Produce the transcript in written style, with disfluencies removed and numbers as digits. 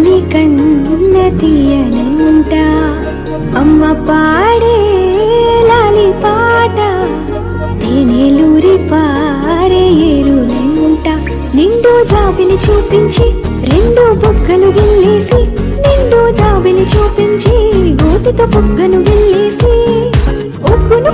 అమ్మని కన్న తీయనంట అమ్మ పాడే లాలి పాట తేనెలూరి పారే ఏరులంట నిండు జాబిలి చూపించి రెండు బుగ్గలు గిల్లేసి నిండు జాబిలి చూపించి గోటితో బుగ్గను గిల్లేసి ఒగ్గును